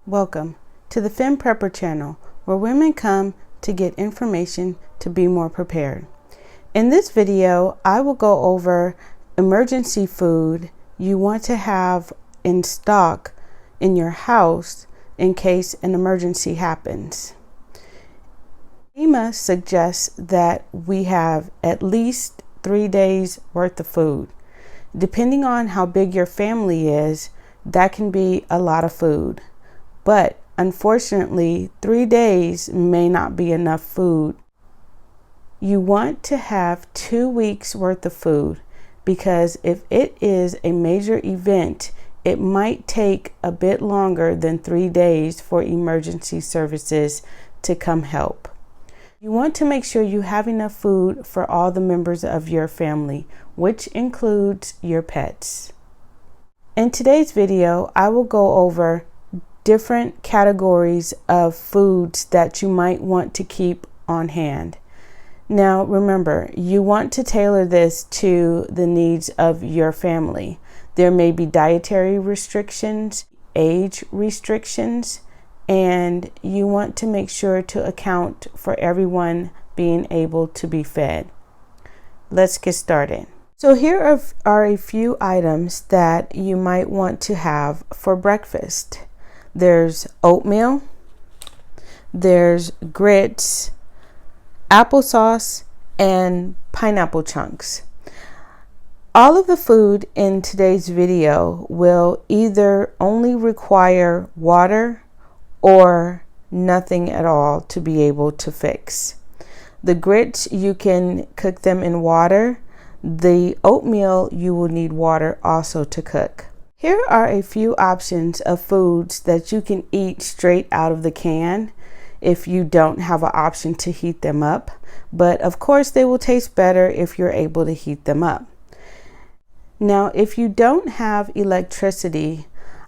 Welcome to the Fem Prepper channel, where women come to get information to be more prepared. In this video, I will go over emergency food you want to have in stock in your house in case an emergency happens. FEMA suggests that we have at least 3 days worth of food. Depending on how big your family is, that can be a lot of food. But unfortunately, 3 days may not be enough food. You want to have 2 weeks worth of food because if it is a major event, it might take a bit longer than 3 days for emergency services to come help. You want to make sure you have enough food for all the members of your family, which includes your pets. In today's video, I will go over different categories of foods that you might want to keep on hand. Now remember, you want to tailor this to the needs of your family. There may be dietary restrictions, age restrictions, and you want to make sure to account for everyone being able to be fed. Let's get started. So here are a few items that you might want to have for breakfast. There's oatmeal, there's grits, applesauce, and pineapple chunks. All of the food in today's video will either only require water or nothing at all to be able to fix. The grits, you can cook them in water. The oatmeal, you will need water also to cook. Here are a few options of foods that you can eat straight out of the can if you don't have an option to heat them up. But of course, they will taste better if you're able to heat them up. Now, if you don't have electricity,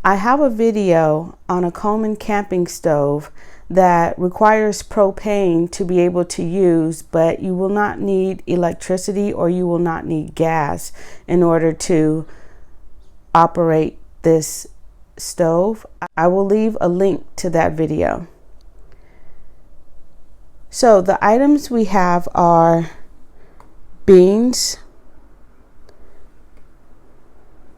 I have a video on a Coleman camping stove that requires propane to be able to use, but you will not need electricity or you will not need gas in order to operate this stove. I will leave a link to that video. So the items we have are beans,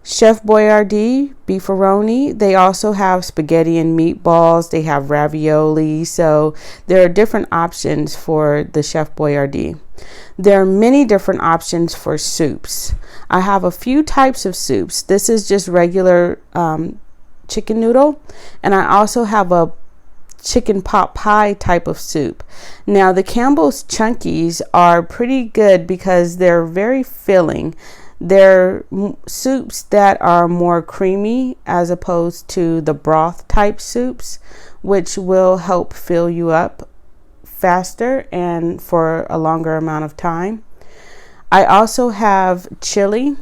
Chef Boyardee, beefaroni. They also have spaghetti and meatballs. They have ravioli. So there are different options for the Chef Boyardee. There are many different options for soups. I have a few types of soups. This is just regular chicken noodle. And I also have a chicken pot pie type of soup. Now the Campbell's Chunkies are pretty good because they're very filling. They're soups that are more creamy as opposed to the broth type soups, which will help fill you up faster and for a longer amount of time. I also have chili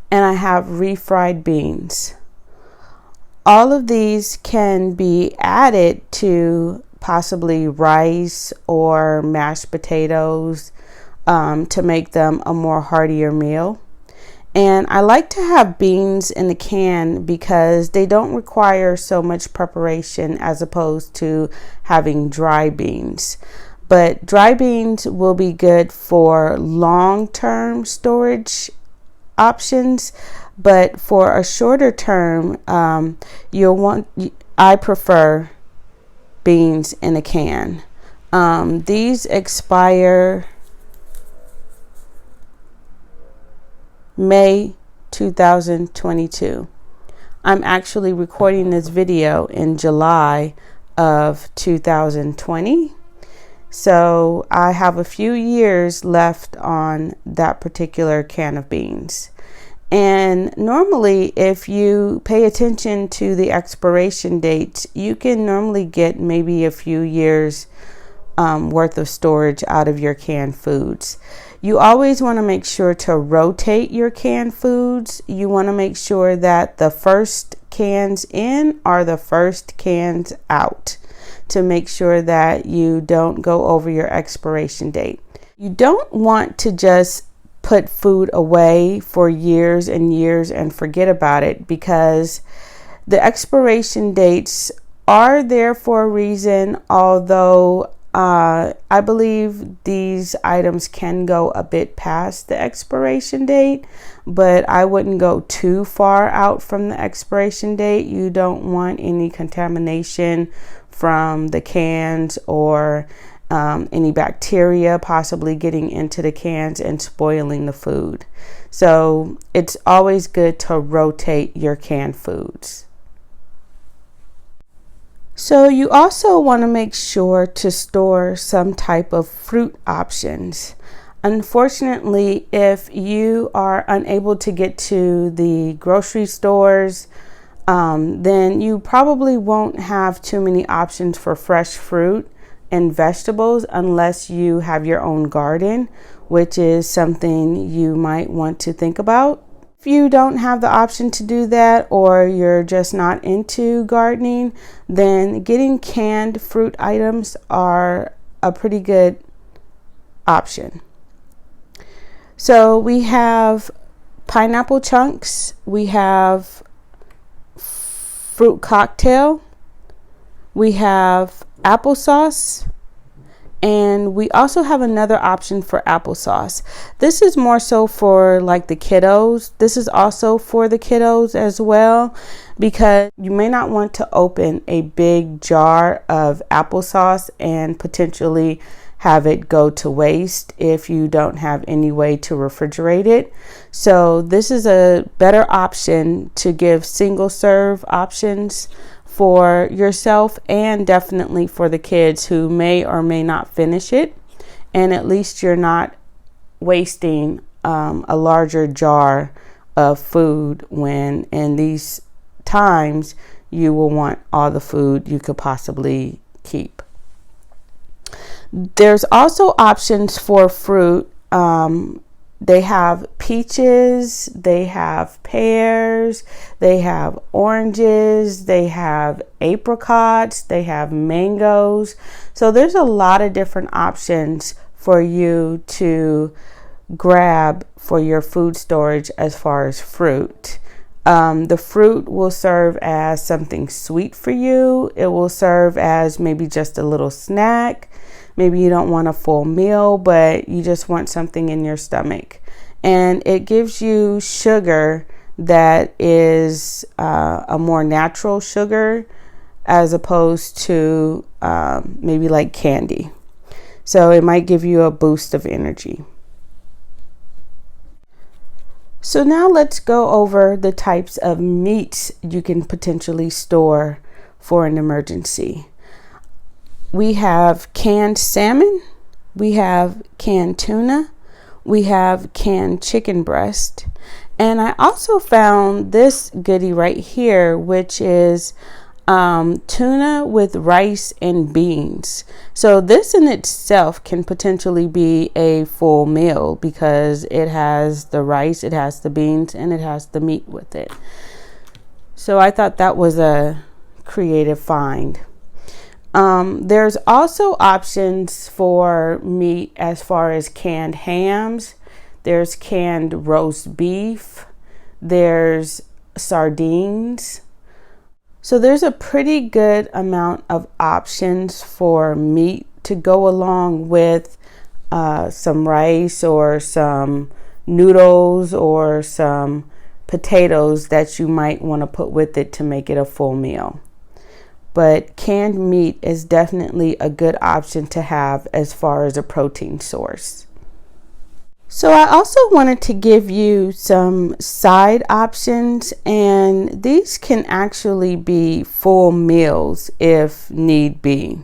and I have refried beans. All of these can be added to possibly rice or mashed potatoes to make them a more heartier meal. And I like to have beans in the can because they don't require so much preparation as opposed to having dry beans. But dry beans will be good for long-term storage options, but for a shorter term, I prefer beans in a can. These expire May 2022. I'm actually recording this video in July of 2020. So I have a few years left on that particular can of beans. And normally, if you pay attention to the expiration dates, you can normally get maybe a few years worth of storage out of your canned foods. You always want to make sure to rotate your canned foods. You want to make sure that the first cans in are the first cans out to make sure that you don't go over your expiration date. You don't want to just put food away for years and years and forget about it, because The expiration dates are there for a reason, although I believe these items can go a bit past the expiration date, but I wouldn't go too far out from the expiration date. You don't want any contamination from the cans or any bacteria possibly getting into the cans and spoiling the food. So it's always good to rotate your canned foods. So you also want to make sure to store some type of fruit options. Unfortunately, if you are unable to get to the grocery stores, then you probably won't have too many options for fresh fruit and vegetables unless you have your own garden, which is something you might want to think about. If you don't have the option to do that, or you're just not into gardening, then getting canned fruit items are a pretty good option. So we have pineapple chunks, we have fruit cocktail, we have applesauce, and we also have another option for applesauce. This is more so for like the kiddos. This is also for the kiddos as well, because you may not want to open a big jar of applesauce and potentially have it go to waste if you don't have any way to refrigerate it. So this is a better option to give single serve options for yourself and definitely for the kids who may or may not finish it. And at least you're not wasting a larger jar of food when in these times you will want all the food you could possibly keep. There's also options for fruit. They have peaches, they have pears, they have oranges, they have apricots, they have mangoes. So there's a lot of different options for you to grab for your food storage as far as fruit. The fruit will serve as something sweet for you. It will serve as maybe just a little snack. Maybe you don't want a full meal, but you just want something in your stomach. And it gives you sugar that is a more natural sugar as opposed to maybe like candy. So it might give you a boost of energy. So now let's go over the types of meats you can potentially store for an emergency. We have canned salmon, we have canned tuna, we have canned chicken breast, and I also found this goodie right here, which is tuna with rice and beans. So this in itself can potentially be a full meal because it has the rice, it has the beans, and it has the meat with it. So I thought that was a creative find. There's also options for meat as far as canned hams. There's canned roast beef. There's sardines. So there's a pretty good amount of options for meat to go along with some rice or some noodles or some potatoes that you might want to put with it to make it a full meal. But canned meat is definitely a good option to have as far as a protein source. So I also wanted to give you some side options, and these can actually be full meals if need be.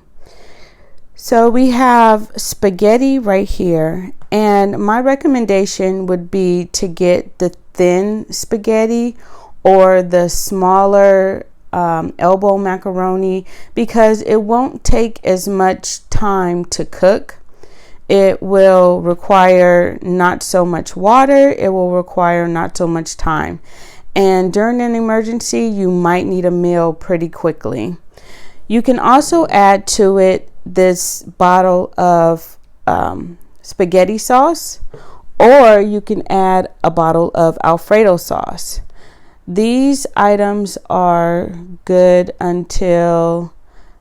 So we have spaghetti right here, and my recommendation would be to get the thin spaghetti or the smaller elbow macaroni, because it won't take as much time to cook. It will require not so much water. It will require not so much time. And during an emergency, you might need a meal pretty quickly. You can also add to it this bottle of spaghetti sauce, or you can add a bottle of Alfredo sauce. These items are good until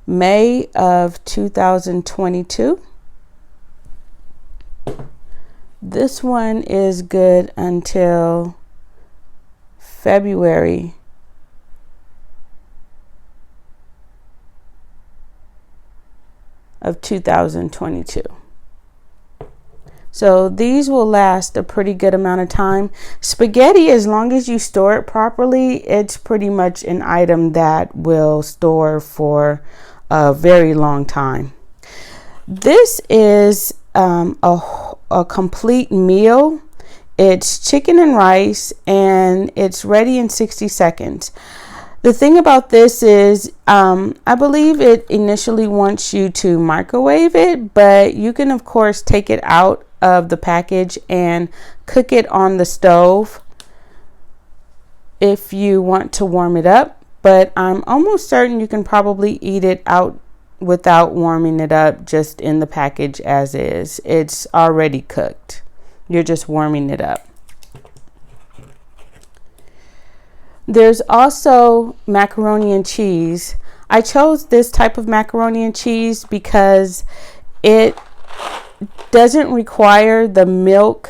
May of 2022. This one is good until February of 2022. So these will last a pretty good amount of time. Spaghetti, as long as you store it properly, it's pretty much an item that will store for a very long time. This is a complete meal. It's chicken and rice, and it's ready in 60 seconds. The thing about this is, I believe it initially wants you to microwave it, but you can of course take it out of the package and cook it on the stove if you want to warm it up. But I'm almost certain you can probably eat it out without warming it up, just in the package as is. It's already cooked. You're just warming it up. There's also macaroni and cheese. I chose this type of macaroni and cheese because it doesn't require the milk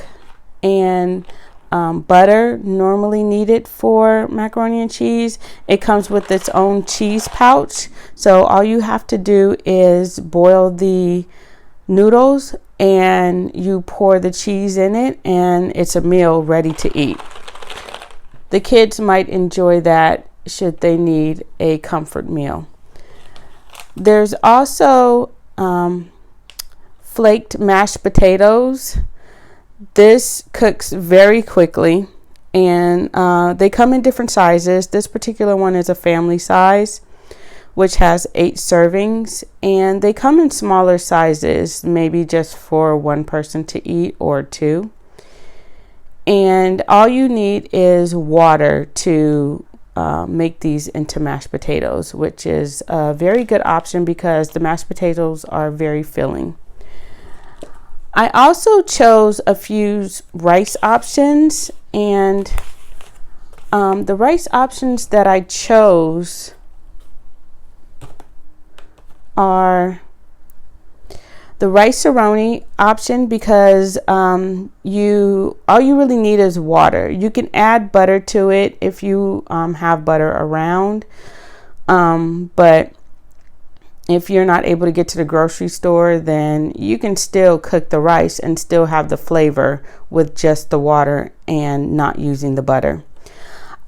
and butter normally needed for macaroni and cheese. It comes with its own cheese pouch. So all you have to do is boil the noodles and you pour the cheese in it, and it's a meal ready to eat. The kids might enjoy that should they need a comfort meal. There's also flaked mashed potatoes. This cooks very quickly, and they come in different sizes. This particular one is a family size, which has 8 servings, and they come in smaller sizes, maybe just for one person to eat or 2. And all you need is water to make these into mashed potatoes, which is a very good option because the mashed potatoes are very filling. I also chose a few rice options, and the rice options that I chose are the rice-a-roni option, because all you really need is water. You can add butter to it if you have butter around, but if you're not able to get to the grocery store, then you can still cook the rice and still have the flavor with just the water and not using the butter.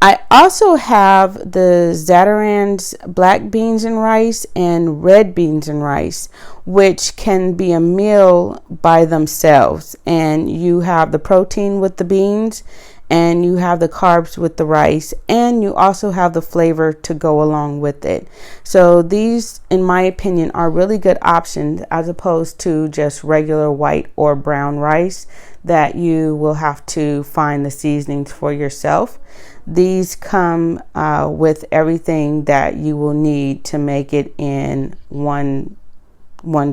I also have the Zatarain's black beans and rice and red beans and rice, which can be a meal by themselves. And you have the protein with the beans, and you have the carbs with the rice, and you also have the flavor to go along with it. So these, in my opinion, are really good options as opposed to just regular white or brown rice that you will have to find the seasonings for yourself. These come with everything that you will need to make it in one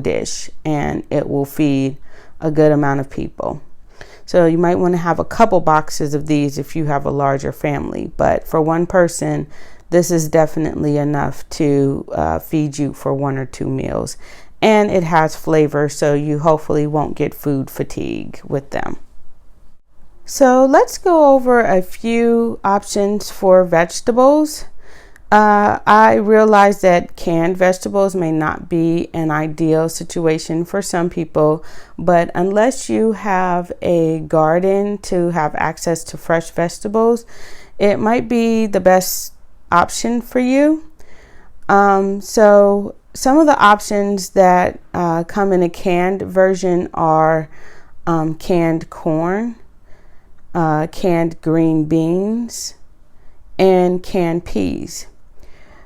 dish, and it will feed a good amount of people. So you might want to have a couple boxes of these if you have a larger family, but for one person, this is definitely enough to feed you for 1 or 2 meals. And it has flavor, so you hopefully won't get food fatigue with them. So let's go over a few options for vegetables. I realize that canned vegetables may not be an ideal situation for some people, but unless you have a garden to have access to fresh vegetables, it might be the best option for you. So some of the options that come in a canned version are canned corn, canned green beans, and canned peas.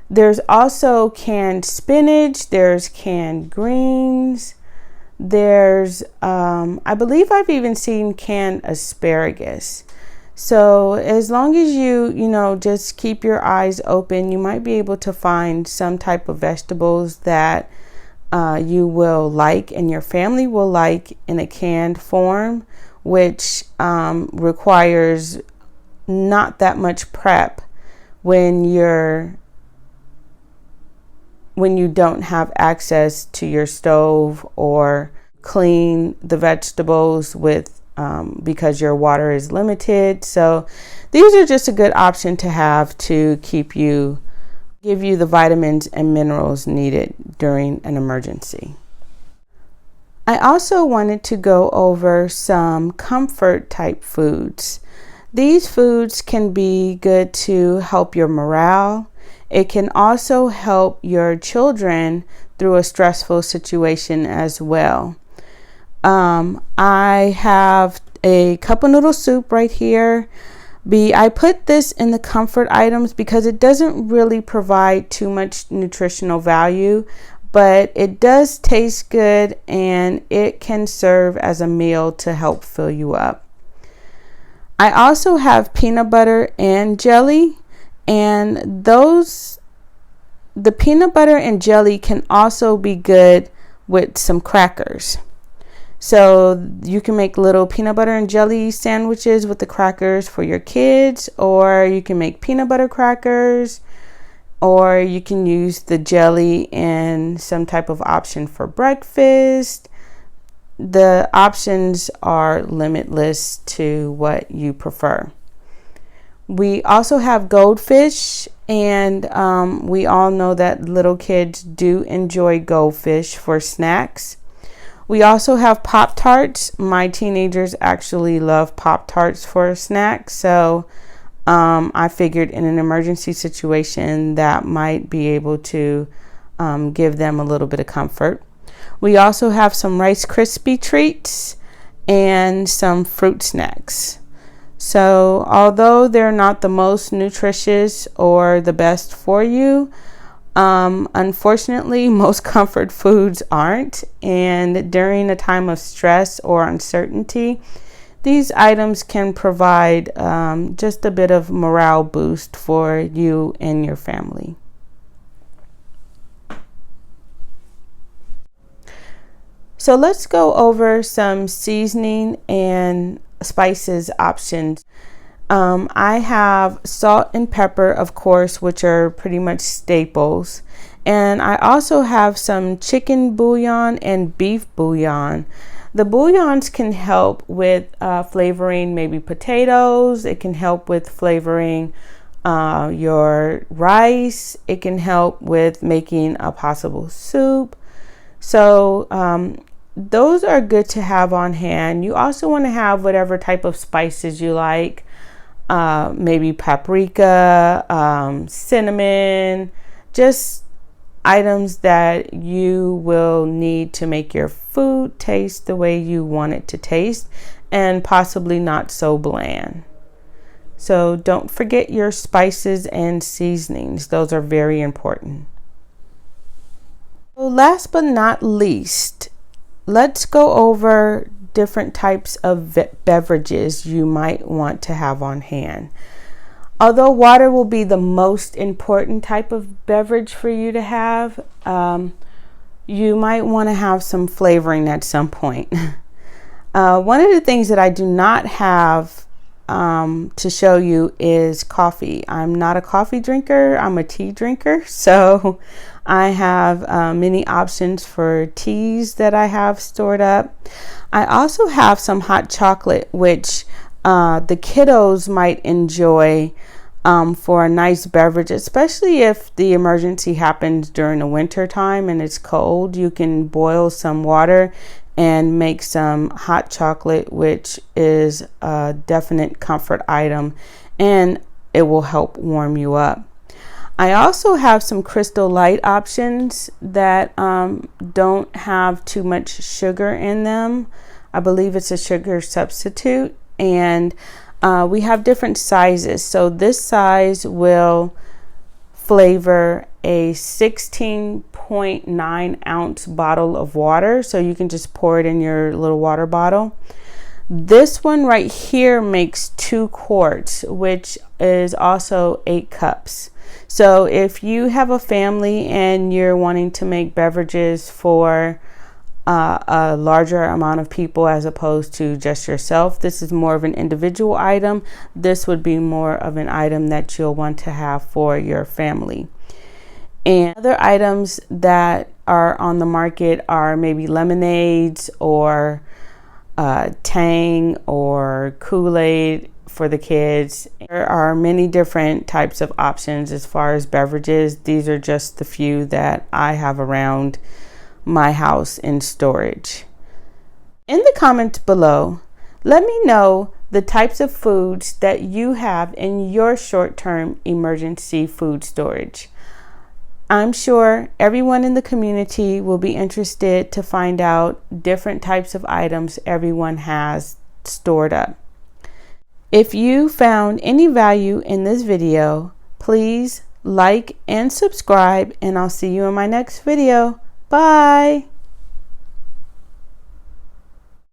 There's also canned spinach, there's canned greens, there's I believe I've even seen canned asparagus. So as long as you just keep your eyes open, you might be able to find some type of vegetables that you will like and your family will like in a canned form, which requires not that much prep when you don't have access to your stove, or clean the vegetables with because your water is limited. So these are just a good option to have to give you the vitamins and minerals needed during an emergency. I also wanted to go over some comfort type foods. These foods can be good to help your morale. It can also help your children through a stressful situation as well. I have a cup of noodle soup right here. I put this in the comfort items because it doesn't really provide too much nutritional value, but it does taste good and it can serve as a meal to help fill you up. I also have peanut butter and jelly, and the peanut butter and jelly can also be good with some crackers. So you can make little peanut butter and jelly sandwiches with the crackers for your kids, or you can make peanut butter crackers, or you can use the jelly in some type of option for breakfast. The options are limitless to what you prefer. We also have goldfish, and we all know that little kids do enjoy goldfish for snacks. We also have Pop-Tarts. My teenagers actually love Pop-Tarts for a snack, so I figured in an emergency situation that might be able to give them a little bit of comfort. We also have some Rice Krispie treats and some fruit snacks. So although they're not the most nutritious or the best for you, unfortunately, most comfort foods aren't. And during a time of stress or uncertainty, these items can provide just a bit of morale boost for you and your family. So let's go over some seasoning and spices options. I have salt and pepper, of course, which are pretty much staples. And I also have some chicken bouillon and beef bouillon. The bouillons can help with flavoring maybe potatoes. It can help with flavoring your rice. It can help with making a possible soup. So those are good to have on hand. You also want to have whatever type of spices you like. Maybe paprika, cinnamon, just items that you will need to make your food taste the way you want it to taste, and possibly not so bland. So don't forget your spices and seasonings. Those are very important. So last but not least, let's go over different types of beverages you might want to have on hand. Although water will be the most important type of beverage for you to have, you might want to have some flavoring at some point. One of the things that I do not have to show you is coffee. I'm not a coffee drinker, I'm a tea drinker, so I have many options for teas that I have stored up. I also have some hot chocolate, which the kiddos might enjoy for a nice beverage, especially if the emergency happens during the winter time and it's cold. You can boil some water and make some hot chocolate, which is a definite comfort item, and it will help warm you up. I also have some Crystal Light options that don't have too much sugar in them. I believe it's a sugar substitute, and we have different sizes. So this size will flavor a 16.9 ounce bottle of water, so you can just pour it in your little water bottle. This one right here makes 2 quarts, which is also 8 cups. So if you have a family and you're wanting to make beverages for a larger amount of people as opposed to just yourself. This is more of an individual item. This would be more of an item that you'll want to have for your family. And other items that are on the market are maybe lemonades or Tang or Kool-Aid for the kids. There are many different types of options as far as beverages. These are just the few that I have around my house in storage. In the comments below, let me know the types of foods that you have in your short-term emergency food storage. I'm sure everyone in the community will be interested to find out different types of items everyone has stored up. If you found any value in this video, please like and subscribe, and I'll see you in my next video. Bye.